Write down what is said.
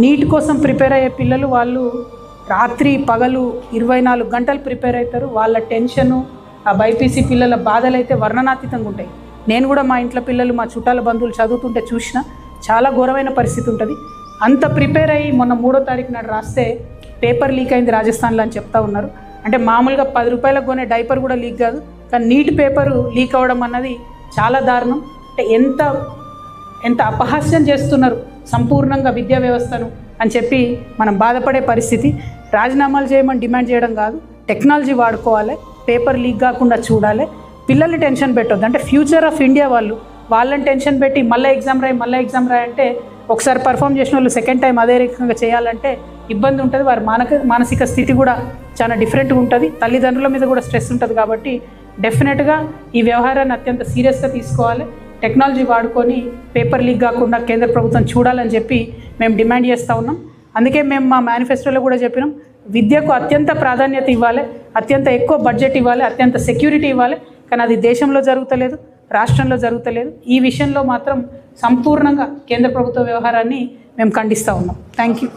Neat కోసం prepare అయ్యే పిల్లలు వాళ్ళు రాత్రి పగలు 24 గంటలు ప్రిపేర్ అవుతారు. వాళ్ళ టెన్షను, ఆ బైపీసీ పిల్లల బాధలు అయితే వర్ణనాతీతంగా ఉంటాయి. నేను కూడా మా ఇంట్లో పిల్లలు, మా చుట్టాల బంధువులు చదువుతుంటే చూసిన చాలా ఘోరమైన పరిస్థితి ఉంటుంది. అంత ప్రిపేర్ అయ్యి మొన్న 3వ తారీఖు నాడు రాస్తే పేపర్ లీక్ అయింది రాజస్థాన్లో అని చెప్తా ఉన్నారు. అంటే మామూలుగా 10 రూపాయలకు కొనే డైపర్ కూడా లీక్ కాదు, కానీ నీట్ పేపరు లీక్ అవ్వడం అన్నది చాలా దారుణం. అంటే ఎంత అపహాస్యం చేస్తున్నారు సంపూర్ణంగా విద్యా వ్యవస్థను అని చెప్పి మనం బాధపడే పరిస్థితి. రాజీనామాలు చేయమని డిమాండ్ చేయడం కాదు, టెక్నాలజీ వాడుకోవాలి, పేపర్ లీక్ కాకుండా చూడాలి, పిల్లల్ని టెన్షన్ పెట్టొద్దు. అంటే ఫ్యూచర్ ఆఫ్ ఇండియా వాళ్ళని టెన్షన్ పెట్టి మళ్ళీ ఎగ్జామ్ రాయి అంటే ఒకసారి పర్ఫామ్ చేసిన వాళ్ళు సెకండ్ టైం అదే రకంగా చేయాలంటే ఇబ్బంది ఉంటుంది. వారి మానసిక స్థితి కూడా చాలా డిఫరెంట్గా ఉంటుంది. తల్లిదండ్రుల మీద కూడా స్ట్రెస్ ఉంటుంది. కాబట్టి డెఫినెట్గా ఈ వ్యవహారాన్ని అత్యంత సీరియస్గా తీసుకోవాలి. టెక్నాలజీ వాడుకొని పేపర్ లీక్ కాకుండా కేంద్ర ప్రభుత్వం చూడాలని చెప్పి మేము డిమాండ్ చేస్తూ ఉన్నాం. అందుకే మేము మా మేనిఫెస్టోలో కూడా చెప్పినాం, విద్యకు అత్యంత ప్రాధాన్యత ఇవ్వాలి, అత్యంత ఎక్కువ బడ్జెట్ ఇవ్వాలి, అత్యంత సెక్యూరిటీ ఇవ్వాలి. కానీ అది దేశంలో జరుగుతలేదు, రాష్ట్రంలో జరుగుతలేదు. ఈ విషయంలో మాత్రం సంపూర్ణంగా కేంద్ర ప్రభుత్వ వ్యవహారాన్ని మేము ఖండిస్తూ ఉన్నాం. Thank you.